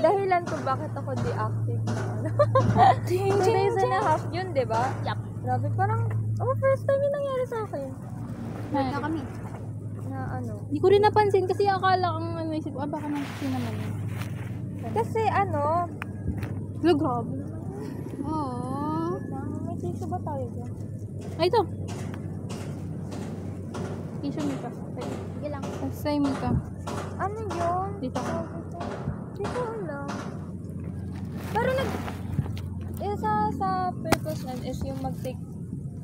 dahilan kung bakit ako deactive na ano. 2 days and a half yun, di ba? Yup. Grabe, parang, first time yung nangyari sa akin. Na kami. Na ano. Hindi ko rin napansin kasi akala kong ano isip, baka nasin naman yun. Kasi ano, Hello, grabe. Oo. may tissue ba tayo dyan? Ay, ito. Tissue mo ka. Sige lang. Try mo ka. Ano yun? Dito ka. Hindi ko alam. Pero sa purpose nun is yung mag-take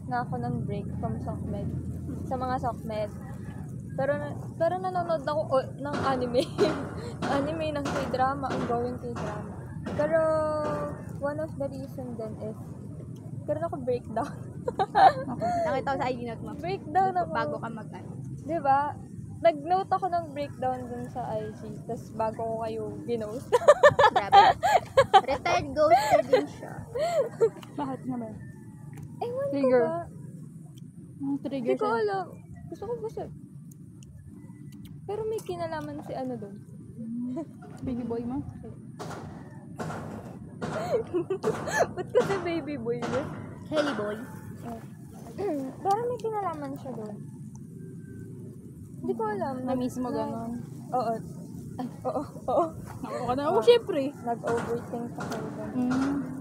na ako ng break from SOCMED. Sa mga SOCMED. Pero nanonood ako ng anime. Anime ng K-drama, ongoing K-drama. Pero one of the reason then is karoon ako breakdown. Nakita ko sa ID note mo. Breakdown ako. Bago ka mag-ano. Diba? Nag-note ako ng breakdown dun sa IG. Tapos bago ko kayo ginost. Grabe. Retired ghoster din siya. Bakit naman? Ewan ko Trigger. ba? Trigger Hindi ko siya. alam. Gusto ko kasi. Pero may kinalaman si ano dun. Baby boy mo? Ba't kasi baby boy mo? Helly boy. Parang may kinalaman siya dun. Hindi ko alam. Na-miss mo ganon. Oo. Ay, oo. Ako ka na. Oo, syempre. Nag-overthink ako dun.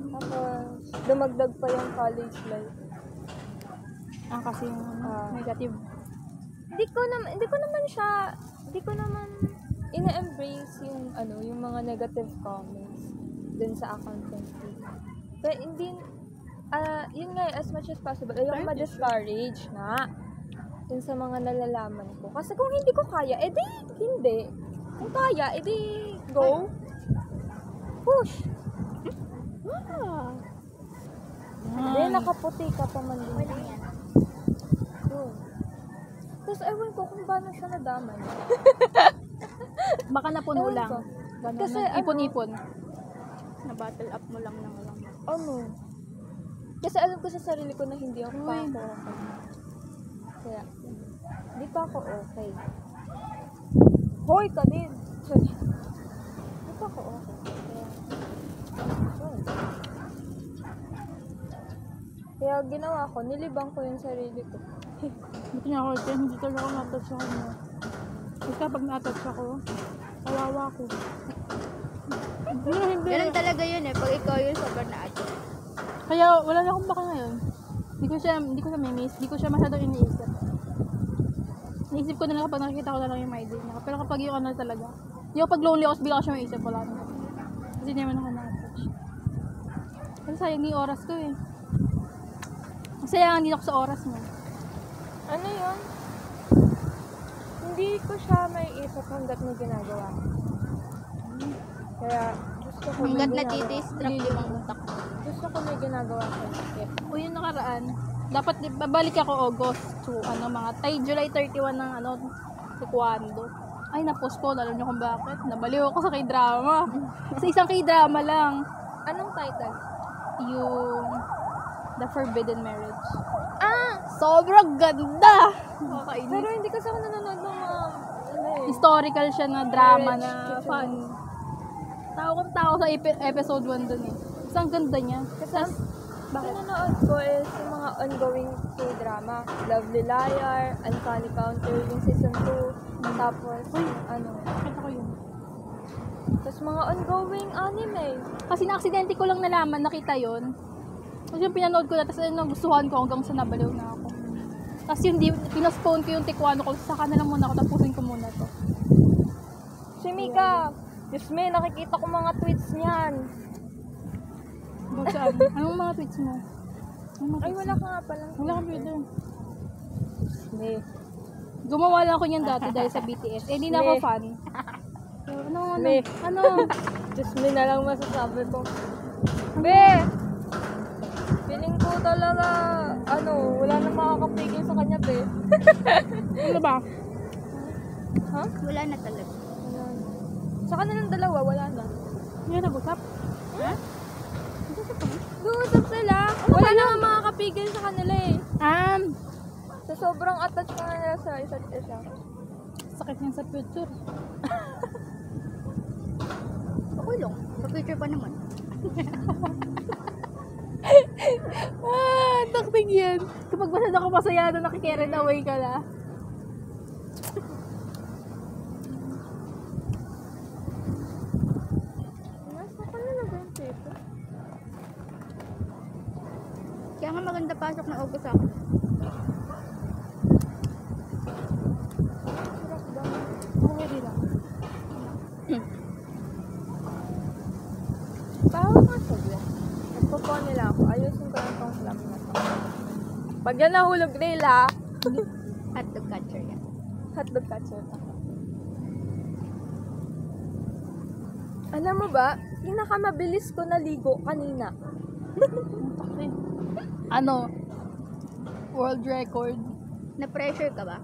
Tapos, dumagdag pa yung college life. Kasi yung Ah. negative. Hindi ko naman ina-embrace yung yung mga negative comments dun sa accountancy. Pero hindi yun nga, as much as possible, ayoko ma-discourage na dun sa mga nalalaman ko. Kasi kung hindi ko kaya, edi hindi. Kung kaya, edi go. Push. Hindi, nakaputi ka pa man din. Yan. Go. Tapos ewan ko kung paano siya nadamay. Baka napuno Ewan lang. ko. Ganun, Kasi ipon-ipon. Na-battle up mo lang ng lang. Ano? Kasi alam ko sa sarili ko na hindi ako pa Uy. ako okay. Kaya, hindi pa ako okay. Hoy ka din! Sorry. Hindi pa ako okay. Kaya ginawa ko, nilibang ko yung sarili ko. Buti nga ako, hindi talaga ako natouch ako mo. Kasi kapag natouch ako, kawawa ko. Hindi. Ganun talaga yun eh. Pag ikaw yung sobrang na-ato. Kaya wala na akong baka ngayon. Hindi ko siya may-miss. Hindi ko siya masyadong iniisip. Naisip ko na lang kapag nakikita ko na lang yung my day niya. Pero kapag yung ano talaga, yung pag lonely ako, bigla ko siya maisip, wala na. Kasi hindi naman ako na-touch. Kasi sayang yung oras ko eh. Sayang din ako sa oras mo. Ano yun? Hindi ko siya may isip hanggat may ginagawa. Kaya, gusto ko Hanggat may ginagawa. natidistract yung utak mo. Gusto ko may ginagawa ko. O yung nakaraan, dapat babalik ako August to mga July 31 ng taekwondo. Ay, na-postpone. Alam niyo kung bakit? Nabaliw ako sa K-drama. Sa isang K-drama lang. Anong title? Yung The Forbidden Marriage. Sobrang ganda! Kakainis. Pero hindi kasi ako nanonood ng mga, Historical siya na drama Marriage na to fun. Tao sa episode 1 dun eh. Isang ganda niya. Kasi nanonood ko is yung mga ongoing K-drama. Lovely Liar, Uncanny Counter, yung season 2. Tapos, Nakita ko yun. tapos mga ongoing anime. Kasi na-aksidente ko lang nalaman, nakita yun. Tapos yung pinanood ko na, tapos nagustuhan ko hanggang sa nabaliw na ako. Tapos yung pinospone ko yung taekwondo ko, saka na lang muna ako, tapusin ko muna to. Si Mika, Diyos me, nakikita ko mga tweets niyan. Saan? Anong mga tweets mo? Ay, wala ka nga palang. Wala kang Twitter. Me. Gumawa lang ako niyan dati dahil sa BTS. Eh, hindi na ako fan. Me. Ano? Diyos me na lang masasabi ko. Be! Feeling ko talaga, wala na makakapigil sa kanya, be. Ano ba? Ha? Wala na talaga. Wala na. Sa kanilang dalawa, wala na. Hindi na nag-usap? Ha? Guusap sila. Wala na nga makakapigil sa kanila eh. Sa sobrang attached na nila sa isa't isa. Sakit niyan sa future. Okay lang. Pa-picture pa naman. Takting yan. Kapag masyado ako masaya na nakikerry away ka na. Nasa ka na lang yung paper. Kaya nga maganda pasok na August ako. Sarap ba? Pwede lang. Parang nga sabi. Nagpo nila ako. Ayusin ko lang tong slam na to. Pag yan nahulog nila, Hotdog catcher yan. hotdog catcher ako. Alam mo ba, pinakamabilis ko naligo kanina. Takting. Ano? World record. Na-pressure ka ba?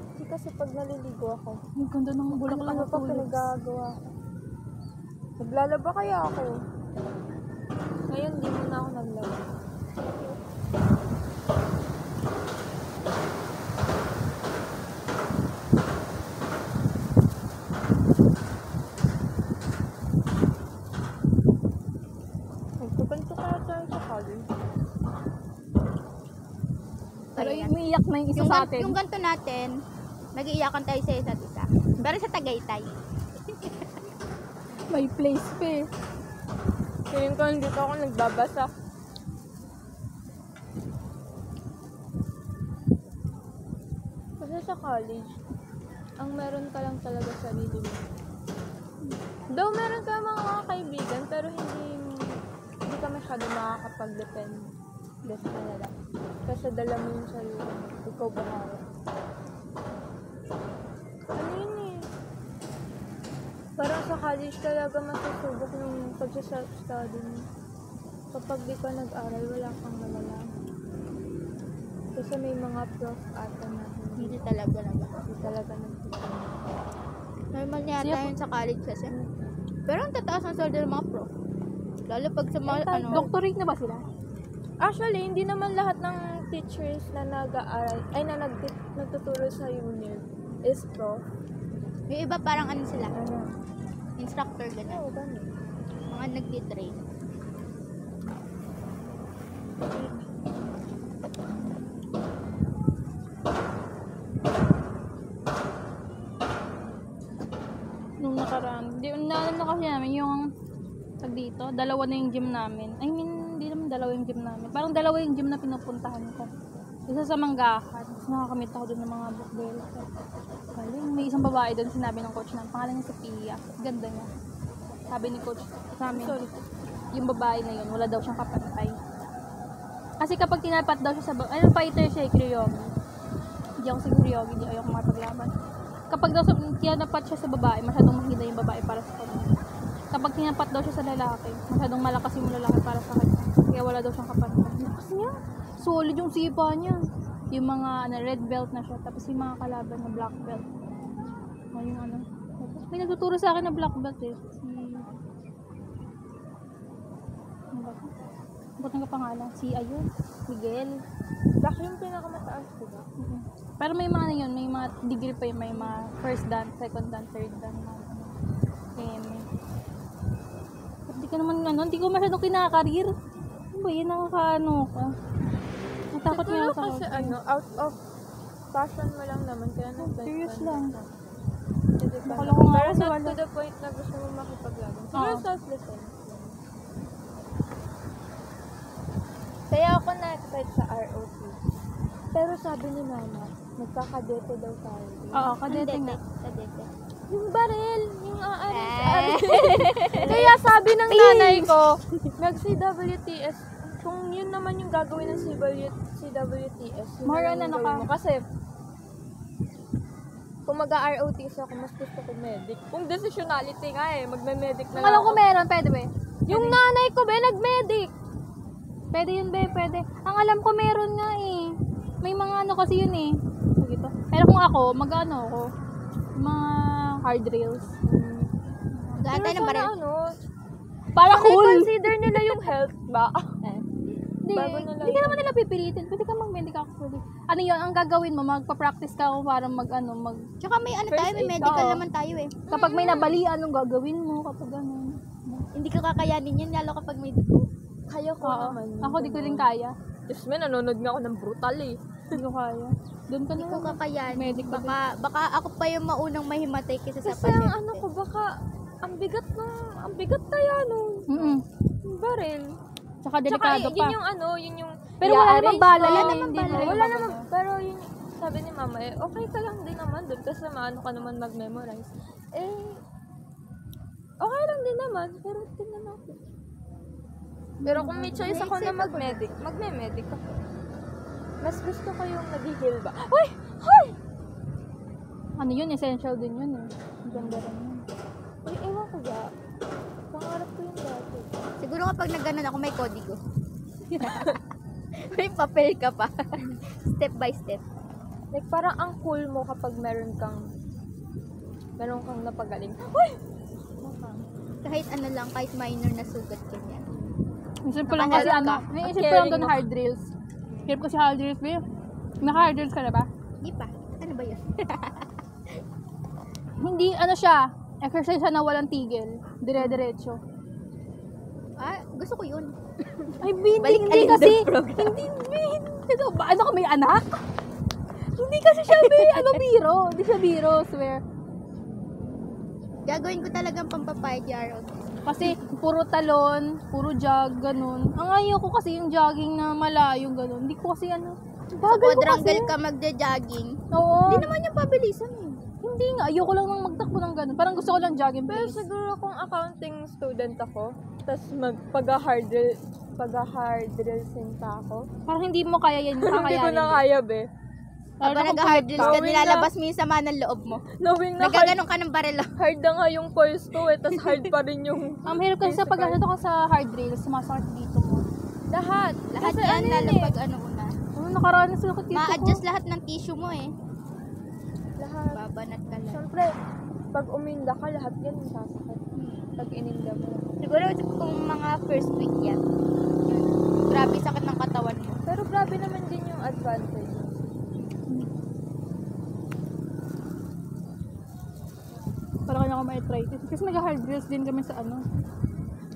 Hindi kasi pag naliligo ako, Ang ganda ng bulak ano pa pinagagawa ko. Naglalaba kaya ako. Ngayon, di mo na ako naglaba. Nagpupunto kaya tayo sa college. Pero Ayan. umiiyak na yung isa sa atin. Yung ganito natin, nag-iiyakan tayo sa isa't isa. Pero sa Tagaytay. May place pa eh. Feeling ko dito ako nagbabasa. Kasi sa college, ang meron ka lang talaga sarili mo. Though meron ka mga kaibigan, pero hindi ka masyado makakapag-depend sa kanila. Kasi dala mo yung sarili mo. Ikaw bahala. Ano yun eh? Parang sa college talaga masusubok yung pag-self-study mo. Kapag di ka nag-aral, wala kang malalaman. Kasi may mga prof ata na Hindi talaga naman. hindi talaga nagtuturo. Normal yata Siya po. yun sa college kasi. Pero ang tataas ng sweldo ng mga pro. Lalo pag sa mga, ano, Doctorate na ba sila? Actually, hindi naman lahat ng teachers na nag-aaral, ay na nagtuturo sa UNIL is prof. yung iba parang ano sila, Ano? instructor ganyan. Oo, ganun. Mga nagtitrain. Nung nakaraan. Naalala kasi namin yung tag dito, dalawa na yung gym namin. I mean, hindi naman dalawa yung gym namin. Parang dalawa yung gym na pinupuntahan ko. Isa sa Manggahan. Tapos nakakamit ako doon ng mga girls. May isang babae doon, sinabi ng coach na, pangalan niya si Pia. Ganda niya. Sabi ni coach sa amin, yung babae na yun, wala daw siyang kapantay. Kasi kapag tinapat daw siya sa fighter siya, Kuryogi. Hindi ako si Kuryogi, hindi ayoko mapaglaban. Kapag daw tinapat siya sa babae, masyadong mahina yung babae para sa kanya. Kapag tinapat daw siya sa lalaki, masyadong malakas yung lalaki para sa kanya. Kaya wala daw siyang kapantay. Lakas niya. Solid yung sipa niya. Yung mga red belt na siya, tapos yung mga kalaban na black belt. Yung ano. May nagtuturo sa akin na black belt eh. Ano ba? Ba't ang kapangalan? Si ayun, Miguel. Black yung pinakamataas, diba? Pero may mga ano yun, may mga degree pa yun, may mga first dan, second dan, third dan. Hindi ka naman ano, hindi ko masyadong kinakarir. Ano ba yun, nakakaano ka? Natakot nga Siguro ako sa kasi ano, out of passion mo lang naman, kaya Serious lang. Pero Nakulong nga ako sa not wala. to the point na gusto mo makipaglaban. Siguro Oo. self-defense. Kaya ako na-excite sa ROT. Pero sabi ni mama, magkakadete daw tayo. Oo, kadete nga. Kadete. Yung baril, yung aaral sa ROT. Kaya sabi ng nanay ko, nag-CWTS, kung yun naman yung gagawin ng CWTS, yun More naman on yung ano gawin ka? mo. Kasi, kung mag-ROTS ako, mas gusto ko medic. Kung decisionality nga eh, magme-medic na lang Alam ko ako. meron, pwede ba? Yung nanay ko ba, nag-medic. Pwede yun ba? Pwede. Ang alam ko meron nga eh. May mga ano kasi yun eh. Dito. Pero kung ako, mag-ano ako, mga hard drills. Gaan tayo ng sana baril. ano, Para cool! consider nila yung health ba? Hindi, Bago nila hindi ka naman nila pipilitin. Pwede ka mag-medic actually. Ano yun, ang gagawin mo, magpa-practice ka kung para mag. Tsaka may ano First tayo, may aid, medical oo. naman tayo eh. Kapag may nabalian, anong gagawin mo, kapag ano. Hindi ko kakayanin yan, lalo kapag may dugo. Kaya ko Oo. naman. Ako di ko rin kaya. Diyos me, nanonood nga ako ng brutal eh. Hindi ko kaya. Doon ka Hindi na ko lang. kakayanin. Medic ka Baka ako pa yung maunang mahimatay kaysa sa Kasi ang pasyente. ano ko, baka, ang bigat kaya nung Mm-mm. baril. Tsaka Tsaka delikado pa. yun yung ano, yun yung Pero wala namang i-arrange bala mo. yan. namang Hindi bala. mo Wala mababala. naman, pero yun, sabi ni mama, okay ka lang din naman doon kasi maano ka naman mag-memorize. Okay lang din naman, pero tingnan natin. Pero kung may choice ako na mag-medic, magme-medic ako. Mas gusto ko yung nag-heal ba? Uy! Hoy! Ano yun, essential din yun eh. Ang ganda rin yun. Uy, ewan ko ba? Pangarap ko yung dati. Siguro kapag nagganon ako, may kodigo. May papel ka pa. Step by step. Like, parang ang cool mo kapag meron kang napagaling. Uy! Kahit ano lang, kahit minor na sugat ganyan. Isip ko lang kasi Nakaharap ano, ka. naisip ko lang doon hard drills. Hirap ko si hard drills, babe. Naka-hard drills ka na ba? Hindi pa. Ano ba yun? Hindi, ano siya, exercise siya na walang tigil. Dire-diretso. Gusto ko yun. Ay, Bin, Balik hindi alin kasi, the program. hindi, Bin. Ito, ba, ano ka, may anak? Hindi kasi siya, Bin, ano, biro. Hindi siya biro, swear. Gagawin ko talagang pampapayag araw. Kasi, puro talon, puro jog, ganun. Ang ayaw ko kasi yung jogging na malayo, ganun. Hindi ko kasi, ano, Sa bagal ko kasi. quadrangle ka magja-jogging. Oo. Hindi naman yung pabilisan eh. Hindi nga, ayoko lang nang magtakbo ng ganun. Parang gusto ko lang jogging Pero pace. siguro kung accounting student ako, tapos pag-hard drills pa ako, Parang hindi mo kaya yan, hindi ko kakayanin. na kaya, be. Lalo Habang na kung nag-hard drills ka, Gawin na. nilalabas mo yung sama ng loob mo. Knowing na hard, Nagaganon ka ng barelo. hard na nga yung pulse ko eh, tapos hard pa rin yung Ang hirap kasi sa physical. pag-ano ka sa hard drills, sumasakit dito mo. Lahat. Lahat Kasi yan, ano lalo yun eh, pag ano una. Nakaranas ako dito Ma-adjust lahat ng tissue mo eh. lahat. Babanat ka lang. Siyempre, pag uminda ka, lahat yan sasakit. Pag ininda mo. Siguro kung mga first week yan. Yun. Grabe sakit ng katawan mo. Pero grabe naman din yung advantage. Para kanya ako ma-arthritis. Kasi nag-hard drills din kami sa ano,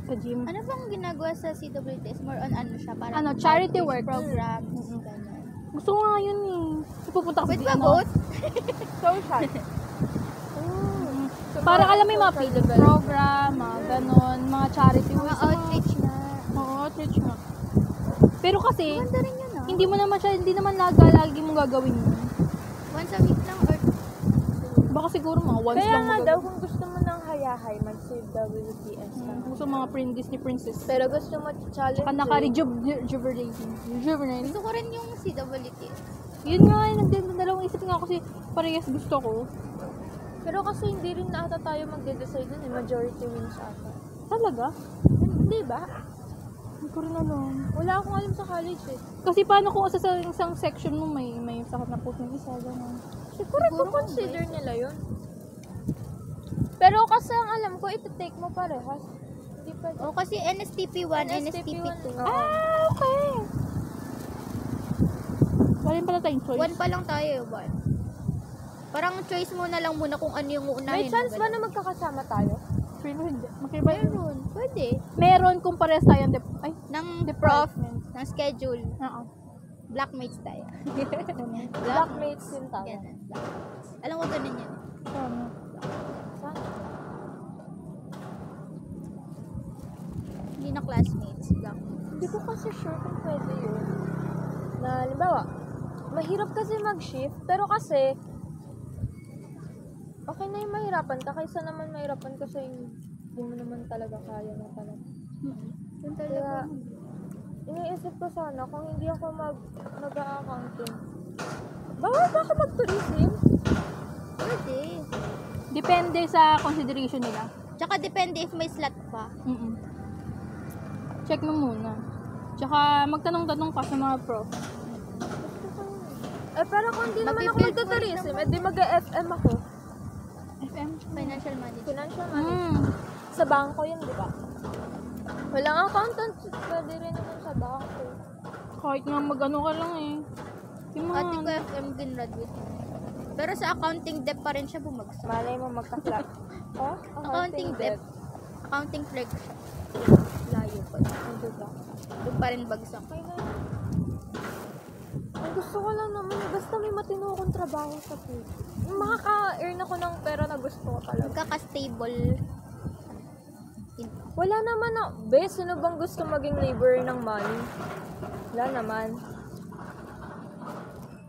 sa gym. Ano bang ginagawa sa CWTS? More on ano siya? Parang Ano, charity outreach work. programs. Mm-mm. Ganyan. Gusto ko nga yun eh. Pupunta kasi Pwede di ba ano. both? Social. Para alam mo yung mga social feeder development. program, mga ganon, mga charity Mga work. outreach na. Oo, outreach nga. Pero kasi, Maganda rin yun ah. hindi mo naman siya, hindi naman lagi mong gagawin yun. Once a week lang or Baka siguro mga once Kaya lang nga mo daw, gagawin. kung gusto mo ng hayahay, mag-save WTS ka. Gusto mga Disney princess. Pero gusto mo challenge. Saka naka-rejuvenate. gusto ko rin yung CWTS. Yun nga, nagdalawang isip nga kasi parehas gusto ko. Pero kasi hindi rin na ata tayo magde-decide nun eh. Majority wins ata. Talaga? Hindi ba? Hindi ko rin alam. Wala akong alam sa college eh. Kasi paano kung sa isang section mo may sakit na puso ng isa, gano'n. Siguro consider nila yun. Pero kasi ang alam ko, iti-take mo parehas. Hindi pa. O kasi NSTP 1, NSTP 2. Ah, okay. Wala rin pala tayong choice. 1 pa lang tayo, one. Parang choice mo na lang muna kung ano yung uunahin. May chance mo, ba ganun. na magkakasama tayo? Pero hindi. Makiba yun. Meron, pwede. Meron kung parehas tayo ang ay, Ng prof, department. ng schedule, Oo. blackmates tayo. Blackmates din tayo. Ganun, blackmates. Alam ko ganun yan. Tama. Saan? Hindi na classmates, blackmates. Hindi ko kasi sure kung pwede yun. Na, halimbawa, mahirap kasi mag-shift, pero kasi, okay na yung mahirapan ka, kaysa naman mahirapan ka sa yung hindi mo naman talaga kaya na talaga. Yun Kaya, talaga. iniisip ko sana kung hindi ako mag-accounting. Bawal ba ako mag-tourism? Pwede. Depende sa consideration nila. Tsaka depende if may slot pa. Check mo muna. Tsaka magtanong-tanong pa sa mga prof. Eh, pero kung hindi naman ako Mag-build mag-tourism, eh di mag-FM ako. FM? Financial management. Financial management. Sa bangko yun, di ba? Walang accountant, pwede rin naman sa bangko. Kahit nga mag-ano ka lang eh. Yung mga, Ate ko FM din graduate. Pero sa accounting dep pa rin siya bumagsak. Malay mo magka-clap. Oh, Accounting debt. Accounting clerk siya. Layo pa. Hindi ba? Doon pa rin bagsak. Ang gusto ko lang naman, basta may matino akong trabaho sa puso. Makaka-earn ako ng pera na gusto ko talaga. Magkaka-stable. Wala naman na, be, sino bang gusto maging laborer ng money? Wala naman.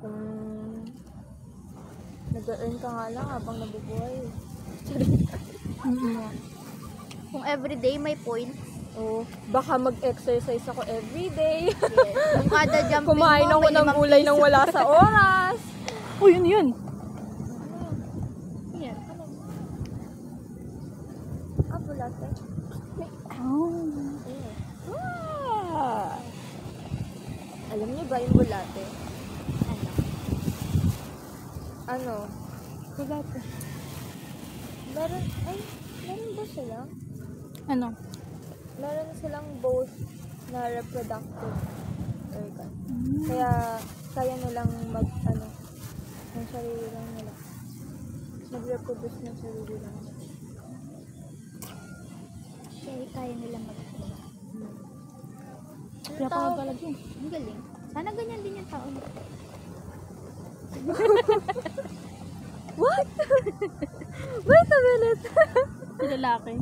Kung nag-earn ka nga lang habang nabubuhay. Kung everyday may point. Oo. Baka mag-exercise ako everyday. Yes. Yung kada jumping Kumain mo, ako may ng 5 gulay nang wala sa oras. Uy, yun yun. Yan. Bulate. Ah. Alam niyo ba yung bulate? Ano? Bulate. Meron ba sila? Ano? Meron silang both na reproductive organ. Kaya kaya nilang ng sarili lang nila. Mag-reproduce ng sarili lang. Kaya nila mag-play. Kaya pa pala yun. Ang galing. Sana ganyan din yung tao. What? Wait a minute. Si lalaki.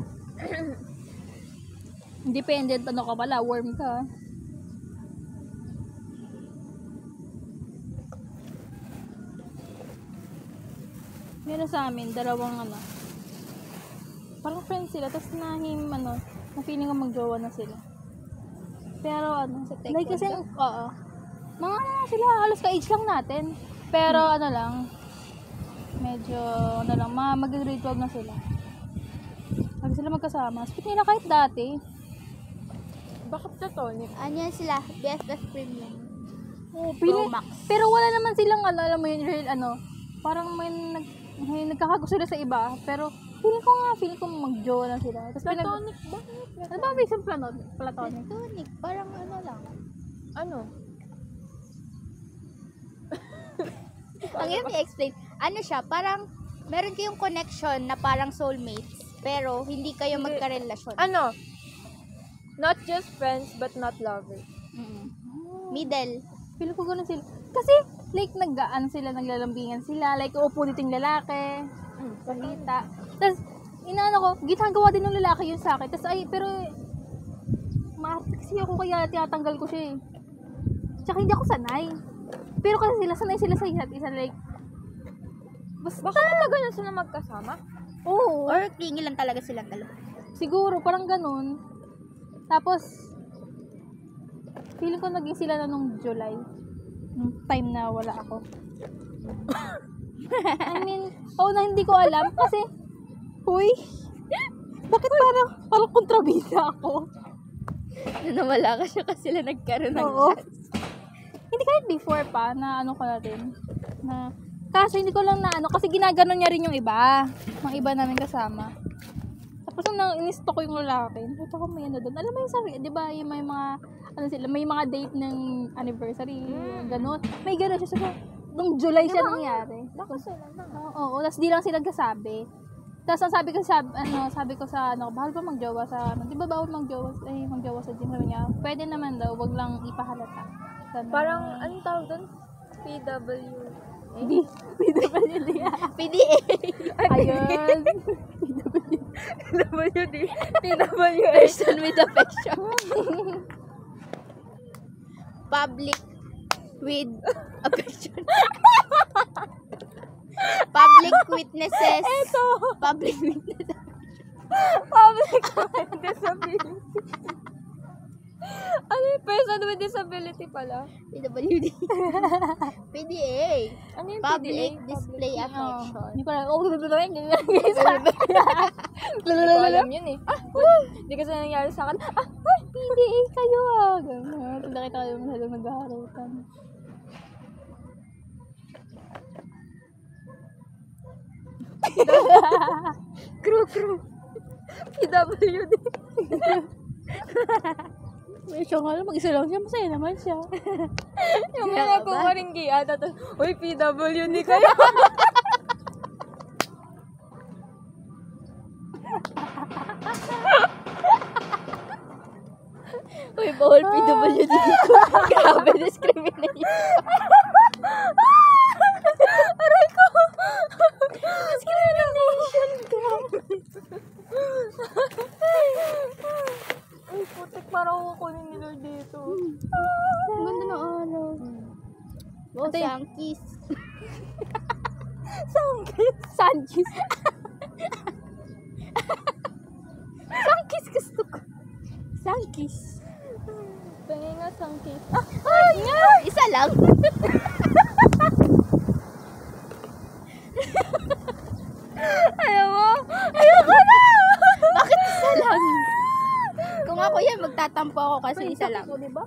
Independent ano ka pala, worm ka. Meron sa amin, dalawang parang friends sila, tapos na feeling ko magjowa na sila. Pero Sa like kasi, taekwondo? oo. Mga sila, halos ka-age lang natin. Pero medyo, mag-grade 12 na sila. Lagi sila magkasama. Speak nila kahit dati. Bakit platonic? Yan sila, BFF Premium. Oh, Pro Max. pero wala naman silang alam mo yun, real parang may nagkakagusto sila sa iba, pero feeling ko mag-jowa na sila. Tapos Platonic? Bakit? ano ba ang isang platonic? Platonic. Parang lang. Ano? Ang hirap i-explain. Ano siya, parang meron kayong connection na parang soulmates, pero hindi kayo Hindi. magkarelasyon. Ano? Not just friends, but not lovers. Middle. Feeling ko gano'n sila. Kasi, like, sila, naglalambingan sila, like, uupo dito yung lalaki, salita. Tapos, ginagawa din ng lalaki yun sa akin. Tapos, pero, kasi ako kaya tinatanggal ko siya eh. Tsaka hindi ako sanay. Pero kasi sanay sila sa isa't isa, like, Baka talaga na sila magkasama? oo. Or clingy lang talaga silang dalawa. Siguro, parang ganun. Tapos, feeling ko naging sila na nung July. Nung time na wala ako. I mean, na hindi ko alam. Kasi, huy, bakit parang kontrabida ako? Nawala ka siya kasi sila nagkaroon ng Oo. chance. Hindi kahit before pa, na ko na rin. Kasi hindi ko lang kasi ginaganon niya rin yung iba. Mga iba namin kasama. Tapos nung in-stalk ko yung lalaki, puto ko may doon. Alam mo yung di ba, yung may mga, may mga date ng anniversary, gano'n. May gano'n siya. So, nung July siya nangyari. Baka sila na. Oo, tapos di lang sila nagkasabi. Tapos ang sabi ko sa bahal pa magjowa sa, di ba bawal magjowa sa gym? Sabi niya, pwede naman daw, wag lang ipahalata. Ganun. Parang, anong tawag doon? PW. PWD. PDA. Ayun. PWD. PWA. Person with affection. Public with affection. Public witnesses. Ito. Public witnesses. Public with disability. Ano yung person with disability pala? PWD. PDA. Ano yung Public PDA? display affection. Hindi ko alam. Ganyan. Hindi ko alam yun eh. Hindi kasi nangyari sa akin. PDA kayo Ganyan. Pag nakita kayo masyadong naghaharutan. Crew. PWD. May siya nga lang, mag-isa lang siya. Masaya naman siya. Yung mga kumaringgian. Tapos, uy, PWD kayo. Uy, bawal PWD dito. Grabe, discrimination. Aray ko! Discrimination ka. Ay, putik, parang ako kunin ni Lord dito. Ang ganda ng araw. Oh, Sankis. Sankis. Sankis gusto ko. Sankis. Tingin nga, sangkis. Isa lang. Ayaw mo? Bakit isa lang? Kung ako yan, magtatampo ako kasi isa lang. Diba?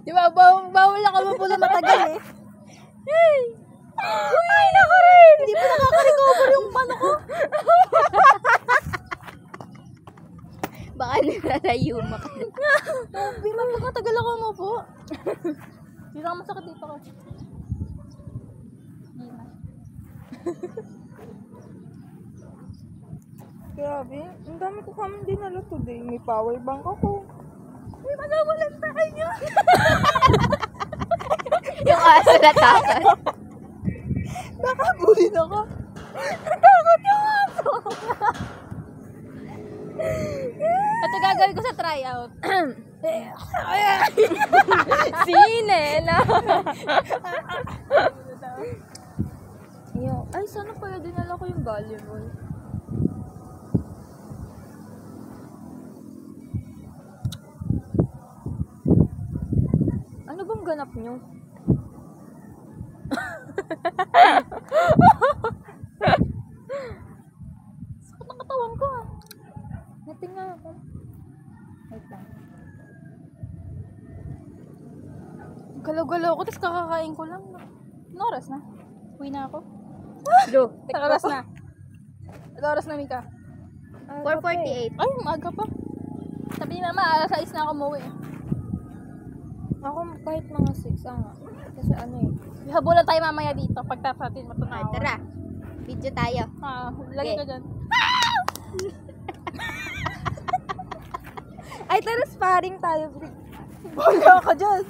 Diba, bawal ako mapula matagal eh. Ay, naku rin! Hindi pa nakaka-recover yung mano ko. Baka naralayuma ka. Bima, pagkatagal ako mo po. Hindi na masakit dito ko. Bima. Grabe, ang dami ko kami dinala today. May power bank ako. Uy, malawalan tayo. Yung aso na takot. Nakabulin ako. Natakot yung aso. Ito gagawin ko sa tryout. Sine na. Ay, sana pala dinala ko yung volleyball. Ano bang ganap nyo? Sakit ng katawan ko ah. Natinga ako. Wait lang. Galaw-galaw ko, tapos kakakain ko lang. Ano oras na? Uwi na ako. Do. Ano oras na? Ano oras na, Mika? 4:48. Ay, maaga pa. Sabi ni Mama, alas 6 na ako umuwi. Ako kahit mga 6 nga. Kasi ano eh. Habulan tayo mamaya dito. Pagtapatin mo ito na ako. Tara, video tayo. Lagi Okay. ka dyan. Ay, tara sparring tayo. Wala ka dyan.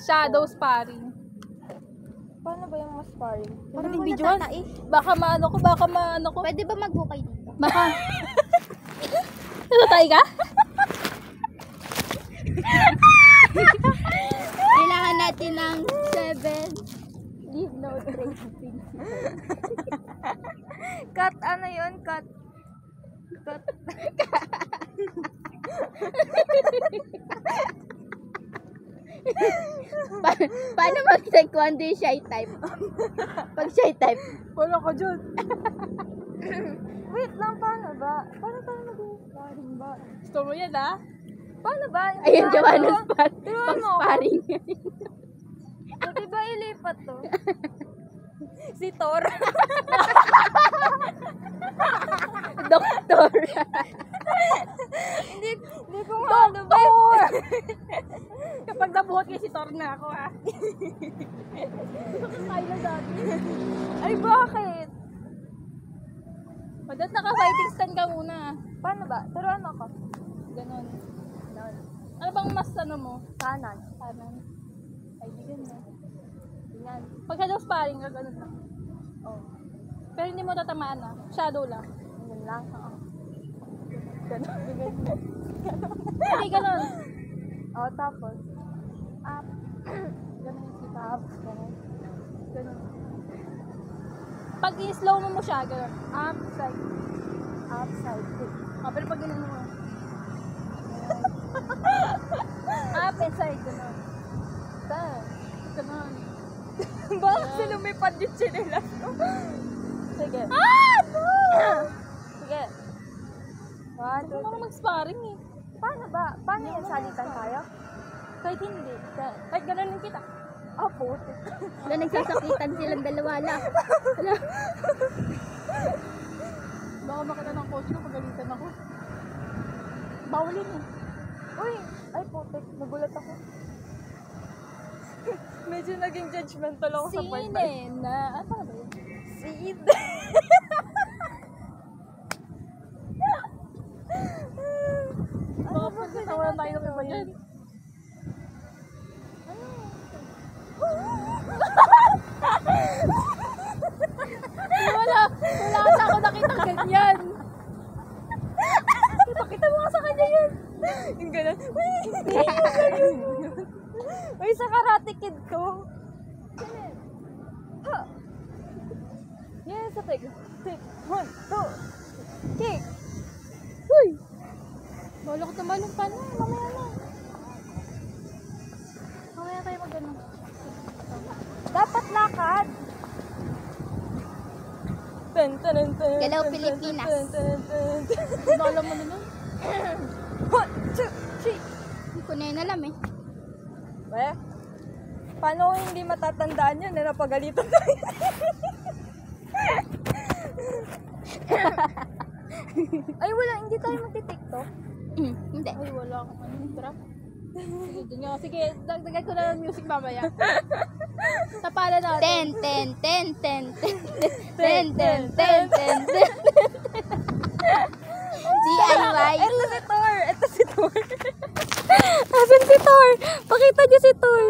Shadow sparring. Paano ba yung mga sparring? Parang Hindi video. natatai. Baka maano ko. Pwede ba maghukay dito? Baka. Tatay ka? Kailangan natin ng 7. Leave no tracing. Cut, ano yun? Cut. Paano mag-taekwondo yung shy type? Pag shy type. Wala ka dyan. Wait lang, paano ba? Paano tayo mag-sparring ba? Gusto mo yan ah? Paano ba? Ayun, Joanna Turuan pang mo ako. sparring. Pwede ba ilipat to? Si Thor. Doktor. hindi ko nga ano ba? Kapag nabuhat kayo si Thor na ako ah. Kaya na dati. Ay, bakit? Ba't naka-fighting stand ka muna? Paano ba? Turuan mo ako. Ganon. Down. Ano bang mas ano mo? Kanan. Kanan. Kaibigan mo. Tingnan. Pag shadow sparring ka, ganun lang. Oh. Pero hindi mo tatamaan ah. Shadow lang. Ganun lang. Ganon. Hindi ganon. Oh, tapos. Up. Ganon yung kita. Up. Ganun. Ganon. Pag i-slow mo siya, ganon. Up, side. Upside. Pero pag gano'n mo. Up and side, ganon. Saan? Ganon. Bakit sinumipad yung chinelas ko? Sige. No! Sige. 1, 2, Gusto mo mag-sparring eh. Paano ba? Paano yan? Salitan tayo? Kahit hindi. Kahit ganon yung kita. Oh, puti. Wala nagsasakitan silang dalawa lang. Baka makita ng coach ko, pagalitan ako. Bawalin eh. Uy! Ay, puti. Nagulat ako. Medyo naging judgmental ako sa part na yun. Sine na. Ano ba yun? Seed. tayo ng iba dyan. Wala kasi ako nakitang ganyan. Pakita mo nga sa kanya yun. Yung gano'n. Uy, sa Karate Kid ko. Ha! Yes, sa take. Take. 1, 2. Kick. Uy! Bala ko tumalong pa na. Mamaya na. Mamaya tayo mag-ano. Dapat lakad. Galaw Pilipinas. Hindi ko alam mo na nun. 1, 2, 3. Hindi ko na yun alam eh. Paano ko hindi matatandaan yun? Napagalitan tayo. Ay, wala. Hindi tayo magti-tiktok. Hindi. Ay, wala akong ano. Tara. Sige, dagdagan ko na ng music mamaya. Tapalan natin. 10. DIY. Ito si Thor. Asan si Thor? Pakita niyo si Thor.